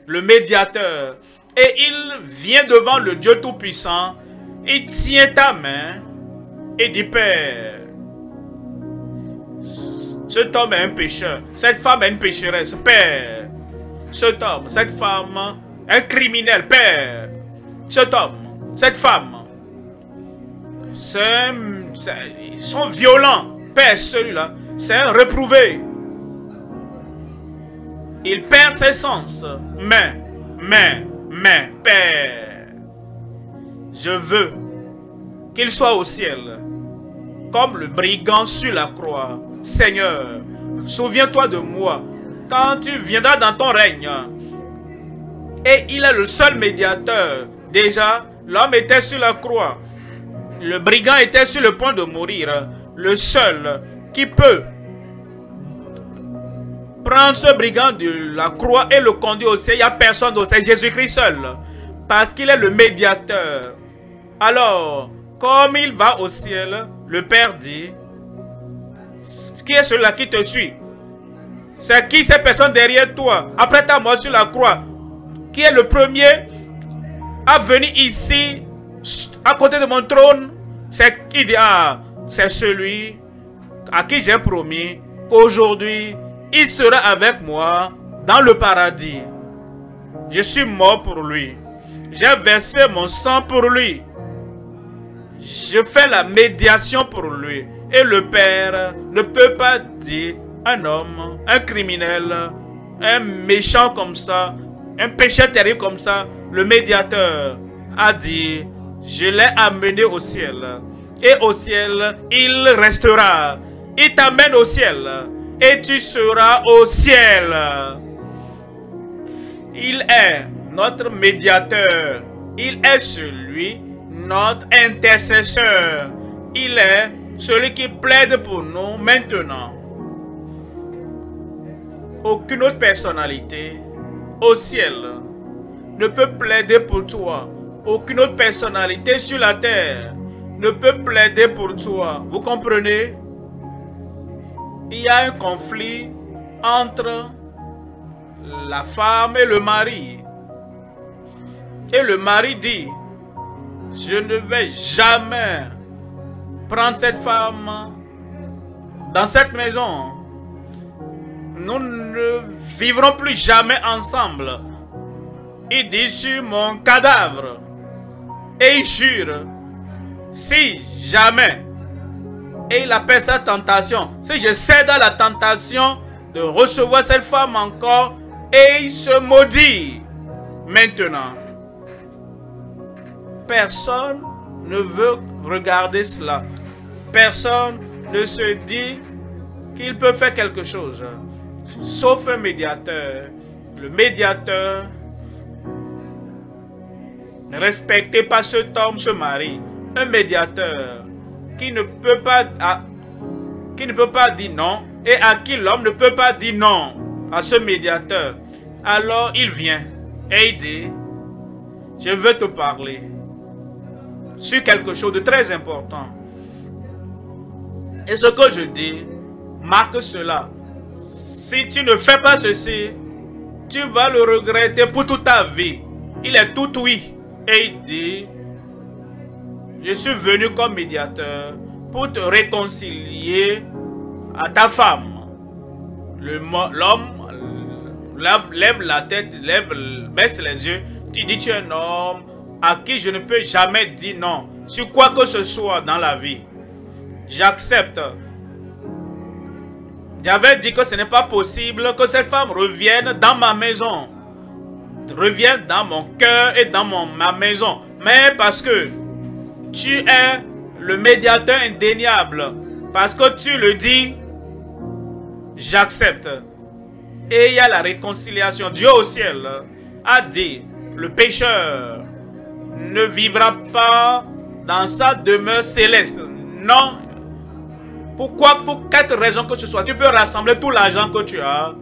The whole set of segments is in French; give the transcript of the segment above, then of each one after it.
le médiateur. Et il vient devant le Dieu Tout-Puissant. Il tient ta main et dit, Père, cet homme est un pécheur. Cette femme est une pécheresse. Père, cet homme, cette femme, un criminel. Père, cet homme, cette femme, ils sont violents. Père, celui-là, c'est un reprouvé. Il perd ses sens. Mais, Père, je veux qu'il soit au ciel, comme le brigand sur la croix. Seigneur, souviens-toi de moi quand tu viendras dans ton règne. Et il est le seul médiateur. Déjà, l'homme était sur la croix. Le brigand était sur le point de mourir. Le seul qui peut prendre ce brigand de la croix et le conduire au ciel, il n'y a personne d'autre. C'est Jésus-Christ seul. Parce qu'il est le médiateur. Alors, comme il va au ciel, le Père dit, qui est celui-là qui te suit? C'est qui cette personne derrière toi? Après ta mort sur la croix, qui est le premier à venir ici, à côté de mon trône? C'est qui dit, ah, c'est celui à qui j'ai promis qu'aujourd'hui, il sera avec moi dans le paradis. Je suis mort pour lui. J'ai versé mon sang pour lui. Je fais la médiation pour lui. Et le Père ne peut pas dire un homme, un criminel, un méchant comme ça, un péché terrible comme ça. Le médiateur a dit, je l'ai amené au ciel. Et au ciel, il restera. Il t'amène au ciel. Et tu seras au ciel. Il est notre médiateur. Il est celui, notre intercesseur. Il est celui qui plaide pour nous maintenant. Aucune autre personnalité au ciel ne peut plaider pour toi. Aucune autre personnalité sur la terre ne peut plaider pour toi. Vous comprenez? Il y a un conflit entre la femme et le mari. Et le mari dit, je ne vais jamais prendre cette femme dans cette maison. Nous ne vivrons plus jamais ensemble. Il dit sur mon cadavre. Et il jure, si jamais, et il appelle ça tentation, si je cède à la tentation de recevoir cette femme encore, et il se maudit. Maintenant, personne ne veut regarder cela. Personne ne se dit qu'il peut faire quelque chose. Sauf un médiateur. Le médiateur, ne respectez pas cet homme, ce mari. Un médiateur qui ne peut pas dire non et à qui l'homme ne peut pas dire non à ce médiateur. Alors il vient et il dit, je veux te parler sur quelque chose de très important. Et ce que je dis, marque cela. Si tu ne fais pas ceci, tu vas le regretter pour toute ta vie. Il est tout oui. Et il dit, je suis venu comme médiateur pour te réconcilier à ta femme. L'homme lève la tête, baisse les yeux. Tu dis, tu es un homme à qui je ne peux jamais dire non. Sur quoi que ce soit dans la vie. J'accepte. J'avais dit que ce n'est pas possible que cette femme revienne dans ma maison. Revienne dans mon cœur et dans ma maison. Mais parce que tu es le médiateur indéniable. Parce que tu le dis, j'accepte. Et il y a la réconciliation. Dieu au ciel a dit, le pécheur ne vivra pas dans sa demeure céleste. Non. Pourquoi? Pour quelque raison que ce soit. Tu peux rassembler tout l'argent que tu as.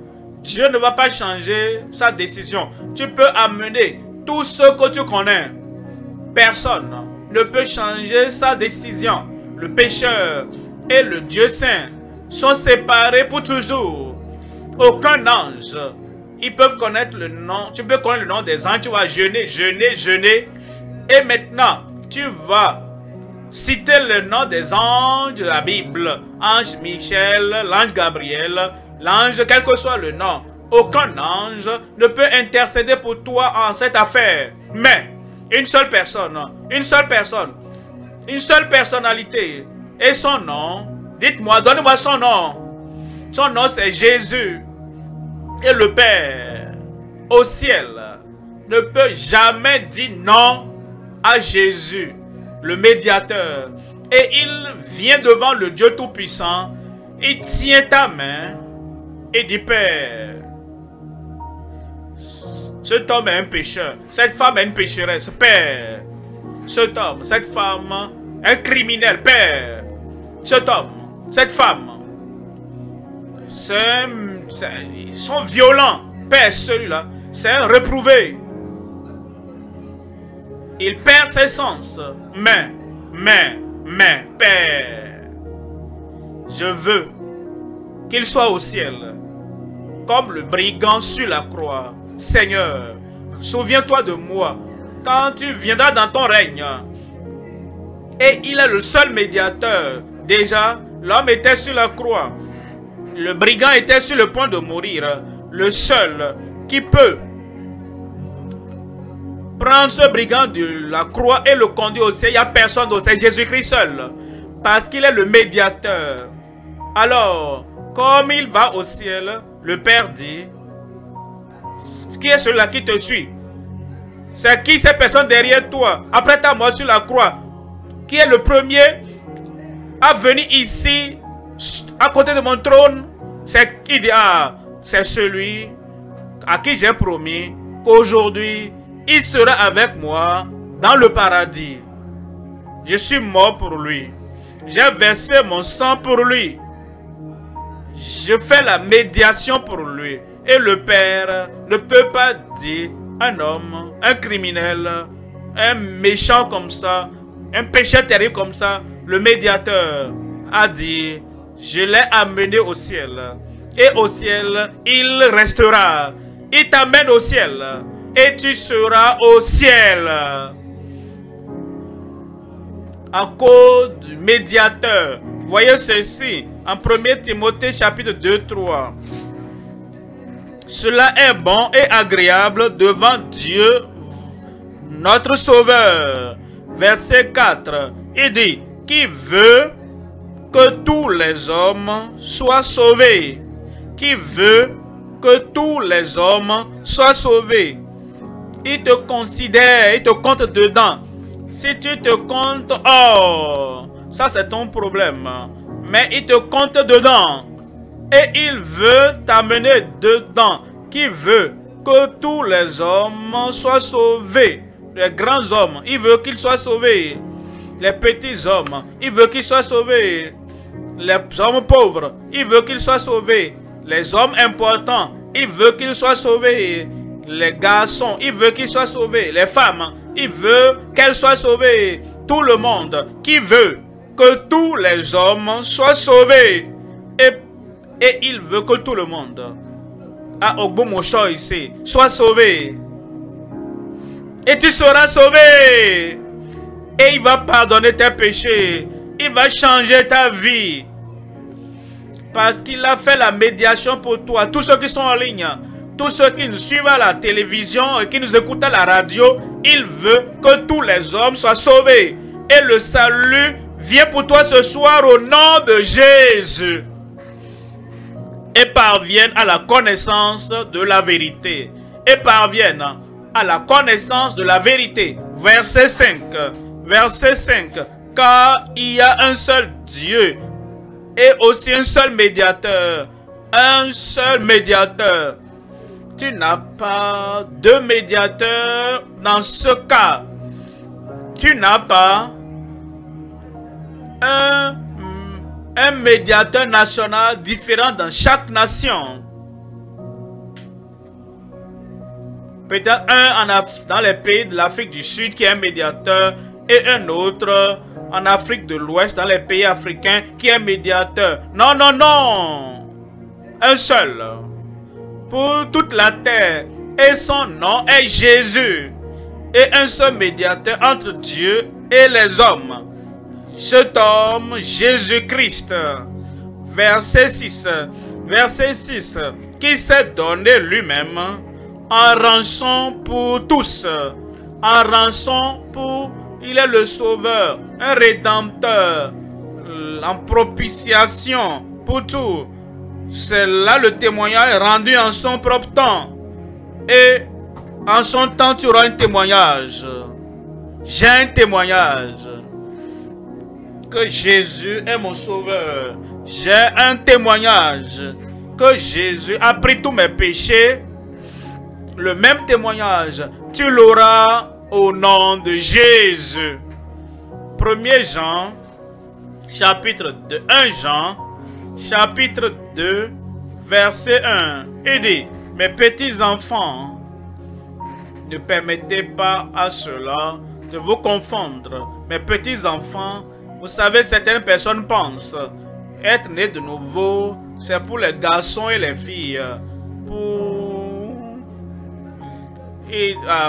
Dieu ne va pas changer sa décision. Tu peux amener tout ce que tu connais. Personne ne peut changer sa décision. Le pécheur et le Dieu saint sont séparés pour toujours. Aucun ange Ils peuvent connaître le nom. Tu peux connaître le nom des anges. Tu vas jeûner, jeûner, jeûner. Et maintenant, tu vas citer le nom des anges de la Bible. Ange Michel, l'ange Gabriel, l'ange, quel que soit le nom. Aucun ange ne peut intercéder pour toi en cette affaire. Mais une seule personne, une seule personnalité. Et son nom, dites-moi, donnez-moi son nom. Son nom c'est Jésus. Et le Père au ciel ne peut jamais dire non à Jésus, le médiateur. Et il vient devant le Dieu Tout-Puissant. Il tient ta main et dit, Père, cet homme est un pécheur. Cette femme est une pécheresse. Père, cet homme, cette femme, un criminel. Père, cet homme, cette femme, ils sont violents. Père, celui-là, c'est un reprouvé. Il perd ses sens. Mais, Père, je veux qu'il soit au ciel, comme le brigand sur la croix. Seigneur, souviens-toi de moi quand tu viendras dans ton règne. Et il est le seul médiateur. Déjà, l'homme était sur la croix. Le brigand était sur le point de mourir. Le seul qui peut prendre ce brigand de la croix et le conduire au ciel, il n'y a personne d'autre. C'est Jésus-Christ seul. Parce qu'il est le médiateur. Alors, comme il va au ciel, le Père dit, qui est celui-là qui te suit? C'est qui cette personne derrière toi? Après ta mort sur la croix, qui est le premier à venir ici, à côté de mon trône? C'est qui dit, ah, c'est celui à qui j'ai promis qu'aujourd'hui, il sera avec moi dans le paradis. Je suis mort pour lui. J'ai versé mon sang pour lui. Je fais la médiation pour lui. Et le Père ne peut pas dire un homme, un criminel, un méchant comme ça, un péché terrible comme ça. Le médiateur a dit, je l'ai amené au ciel. Et au ciel, il restera. Il t'amène au ciel. Et tu seras au ciel. À cause du médiateur. Voyez ceci en 1 Timothée chapitre 2, 3. Cela est bon et agréable devant Dieu, notre Sauveur. Verset 4. Il dit, qui veut que tous les hommes soient sauvés. Qui veut que tous les hommes soient sauvés. Il te considère, il te compte dedans. Si tu te comptes, oh, ça c'est ton problème. Mais il te compte dedans. Et il veut t'amener dedans. Qui veut que tous les hommes soient sauvés. Les grands hommes, il veut qu'ils soient sauvés. Les petits hommes, il veut qu'ils soient sauvés. Les hommes pauvres, il veut qu'ils soient sauvés. Les hommes importants, il veut qu'ils soient sauvés. Les garçons, il veut qu'ils soient sauvés. Les femmes, il veut qu'elles soient sauvées. Tout le monde qui veut que tous les hommes soient sauvés. Et il veut que tout le monde, à Ogbomocho ici, soit sauvé. Et tu seras sauvé. Et il va pardonner tes péchés. Il va changer ta vie. Parce qu'il a fait la médiation pour toi. Tous ceux qui sont en ligne, tous ceux qui nous suivent à la télévision et qui nous écoutent à la radio, il veut que tous les hommes soient sauvés. Et le salut vient pour toi ce soir au nom de Jésus. Et parviennent à la connaissance de la vérité. Et parviennent à la connaissance de la vérité. Verset 5. Verset 5. Car il y a un seul Dieu et aussi un seul médiateur. Un seul médiateur. Tu n'as pas deux médiateurs dans ce cas. Tu n'as pas un médiateur national différent dans chaque nation. Peut-être un dans les pays de l'Afrique du Sud qui est un médiateur et un autre en Afrique de l'Ouest, dans les pays africains qui est un médiateur. Non, non, non. Un seul. pour toute la terre, et son nom est Jésus, et un seul médiateur entre Dieu et les hommes, cet homme Jésus-Christ. Verset 6, qui s'est donné lui-même en rançon pour tous, en rançon pour, il est le sauveur, un rédempteur, en propitiation pour tout. C'est là le témoignage rendu en son propre temps. Et en son temps, tu auras un témoignage. J'ai un témoignage. Que Jésus est mon sauveur. J'ai un témoignage. Que Jésus a pris tous mes péchés. Le même témoignage, tu l'auras au nom de Jésus. 1 Jean, chapitre 2. 1 Jean, chapitre 2, verset 1. Il dit, mes petits enfants, ne permettez pas à cela de vous confondre. Mes petits enfants, vous savez, certaines personnes pensent être nés de nouveau, c'est pour les garçons et les filles.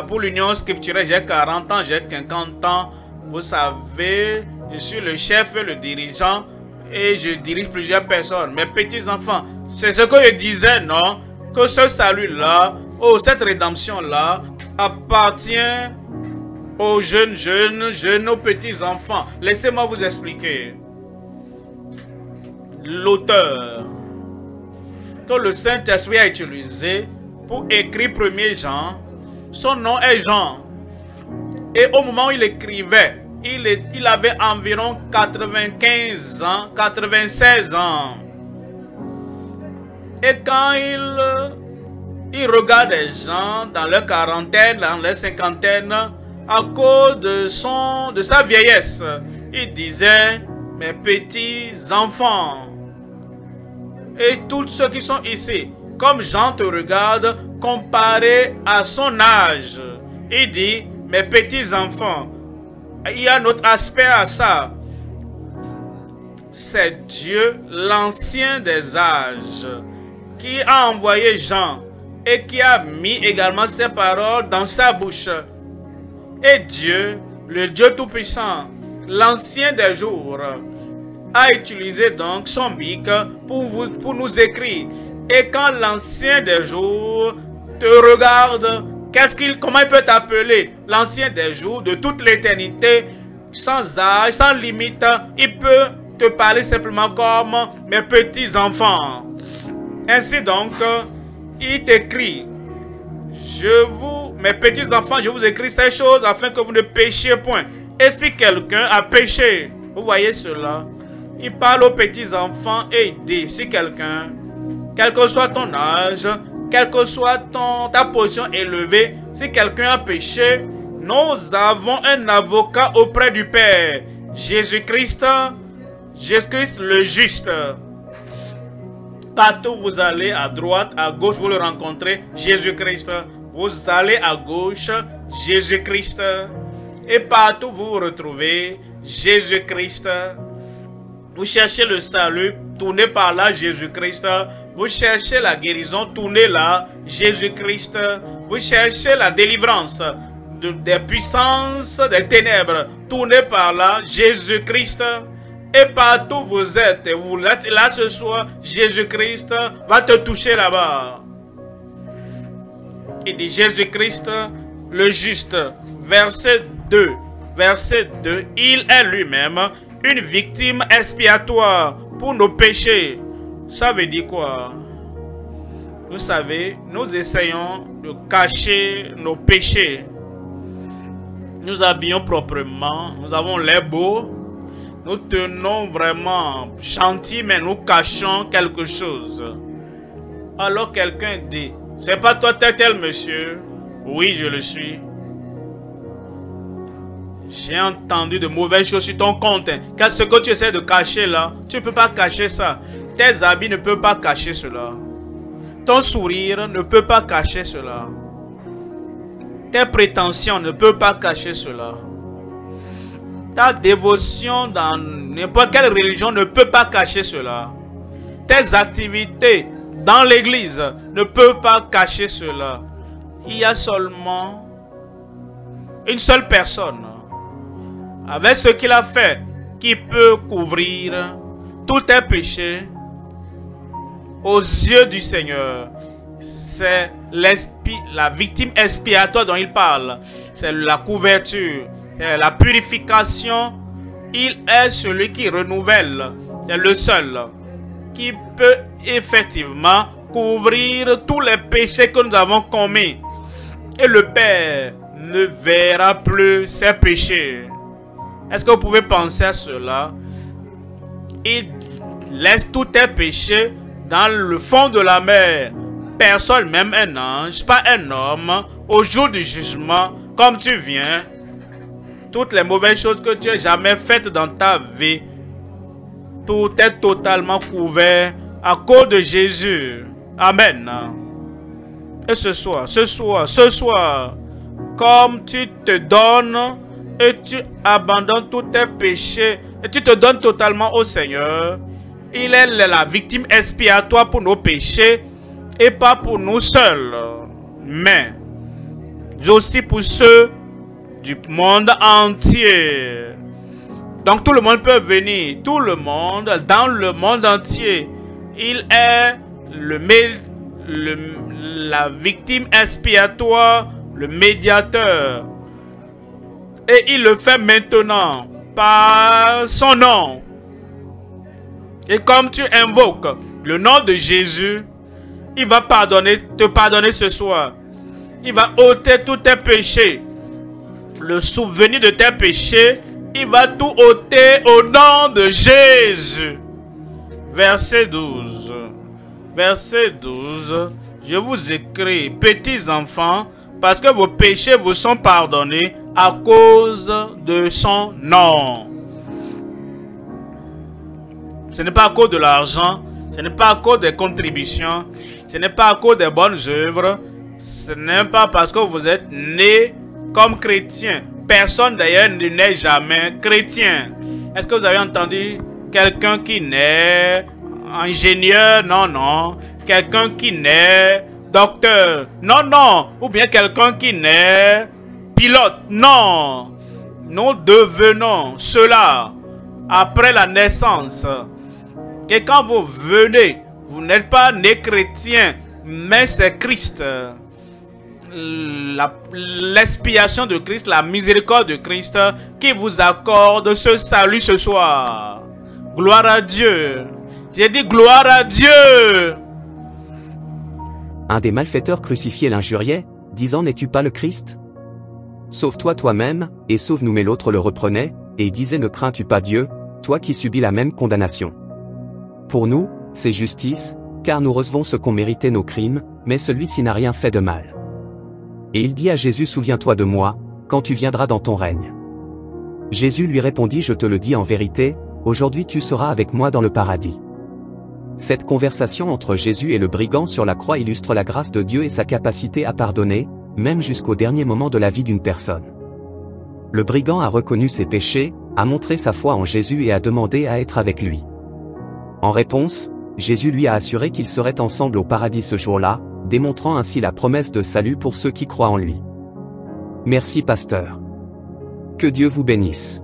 Pour l'union scripturelle, j'ai 40 ans, j'ai 50 ans. Vous savez, je suis le chef et le dirigeant et je dirige plusieurs personnes. Mes petits enfants, c'est ce que je disais, non? Que ce salut-là, cette rédemption-là, appartient aux jeunes, aux petits enfants. Laissez-moi vous expliquer. L'auteur que le Saint-Esprit a utilisé pour écrire 1 Jean, son nom est Jean. Et au moment où il écrivait, il avait environ 95 ans, 96 ans. Et quand il regarde les gens dans leur quarantaine, dans leur cinquantaine, à cause de sa vieillesse, il disait, mes petits enfants. Et tous ceux qui sont ici, comme Jean te regarde, comparé à son âge, il dit, mes petits enfants. Il y a un autre aspect à ça. C'est Dieu, l'ancien des âges, qui a envoyé Jean et qui a mis également ses paroles dans sa bouche. Et Dieu, le Dieu Tout-Puissant, l'ancien des jours, a utilisé donc son bic pour nous écrire. Et quand l'ancien des jours te regarde, comment il peut t'appeler? L'ancien des jours, de toute l'éternité, sans âge, sans limite, il peut te parler simplement comme mes petits enfants. Ainsi donc, il t'écrit, mes petits enfants, je vous écris ces choses afin que vous ne péchiez point. Et si quelqu'un a péché, vous voyez cela, il parle aux petits enfants et il dit, si quelqu'un, quel que soit ton âge, quelle que soit ta position élevée, si quelqu'un a péché, nous avons un avocat auprès du Père, Jésus-Christ le juste. Partout où vous allez, à droite, à gauche, vous le rencontrez, Jésus-Christ. Vous allez à gauche, Jésus-Christ. Et partout où vous vous retrouvez, Jésus-Christ. Vous cherchez le salut, tournez par là, Jésus-Christ. Vous cherchez la guérison, tournez là, Jésus-Christ. Vous cherchez la délivrance des puissances des ténèbres, tournez par là, Jésus-Christ. Et partout où vous êtes, vous là ce soir, Jésus-Christ va te toucher là-bas. Il dit Jésus-Christ, le juste, verset 2, il est lui-même une victime expiatoire pour nos péchés. Ça veut dire quoi? Vous savez, nous essayons de cacher nos péchés. Nous habillons proprement, nous avons l'air beau, nous tenons vraiment gentils, mais nous cachons quelque chose. Alors quelqu'un dit, c'est pas toi tel monsieur? Oui, je le suis. J'ai entendu de mauvaises choses sur ton compte. Qu'est-ce que tu essaies de cacher là? Tu ne peux pas cacher ça. Tes habits ne peuvent pas cacher cela. Ton sourire ne peut pas cacher cela. Tes prétentions ne peuvent pas cacher cela. Ta dévotion dans n'importe quelle religion ne peut pas cacher cela. Tes activités dans l'église ne peut pas cacher cela. Il y a seulement une seule personne, avec ce qu'il a fait, qui peut couvrir tous tes péchés aux yeux du Seigneur. C'est la victime expiatoire dont il parle. C'est la couverture, c'est la purification. Il est celui qui renouvelle. C'est le seul qui peut effectivement couvrir tous les péchés que nous avons commis. Et le Père ne verra plus ses péchés. Est-ce que vous pouvez penser à cela? Il laisse tous tes péchés dans le fond de la mer. Personne, même un ange, pas un homme, au jour du jugement, comme tu viens, toutes les mauvaises choses que tu as jamais faites dans ta vie, tout est totalement couvert à cause de Jésus. Amen. Et ce soir, comme tu te donnes et tu abandonnes tous tes péchés et tu te donnes totalement au Seigneur, il est la victime expiatoire pour nos péchés et pas pour nous seuls, mais aussi pour ceux du monde entier. Donc tout le monde peut venir, tout le monde, dans le monde entier. Il est la victime expiatoire, le médiateur. Et il le fait maintenant par son nom. Et comme tu invoques le nom de Jésus, il va te pardonner ce soir. Il va ôter tous tes péchés. Le souvenir de tes péchés, il va tout ôter au nom de Jésus. Verset 12. Verset 12. Je vous écris, petits enfants, parce que vos péchés vous sont pardonnés à cause de son nom. Ce n'est pas à cause de l'argent, ce n'est pas à cause des contributions, ce n'est pas à cause des bonnes œuvres, ce n'est pas parce que vous êtes né comme chrétien. Personne d'ailleurs ne naît jamais chrétien. Est-ce que vous avez entendu quelqu'un qui naît ingénieur? Non, non. Quelqu'un qui naît docteur? Non, non. Ou bien quelqu'un qui naît pilote? Non. Nous devenons cela après la naissance. Et quand vous venez, vous n'êtes pas né chrétien, mais c'est Christ. L'expiation de Christ, la miséricorde de Christ qui vous accorde ce salut ce soir. Gloire à Dieu. J'ai dit gloire à Dieu. Un des malfaiteurs crucifiés l'injuriait, disant: n'es-tu pas le Christ? Sauve-toi toi-même, et sauve-nous. Mais l'autre le reprenait, et disait: ne crains-tu pas Dieu, toi qui subis la même condamnation? Pour nous, c'est justice, car nous recevons ce qu'ont mérité nos crimes, mais celui-ci n'a rien fait de mal. Et il dit à Jésus: souviens-toi de moi, quand tu viendras dans ton règne. Jésus lui répondit: je te le dis en vérité, aujourd'hui tu seras avec moi dans le paradis. Cette conversation entre Jésus et le brigand sur la croix illustre la grâce de Dieu et sa capacité à pardonner, même jusqu'au dernier moment de la vie d'une personne. Le brigand a reconnu ses péchés, a montré sa foi en Jésus et a demandé à être avec lui. En réponse, Jésus lui a assuré qu'ils seraient ensemble au paradis ce jour-là, démontrant ainsi la promesse de salut pour ceux qui croient en lui. Merci pasteur. Que Dieu vous bénisse.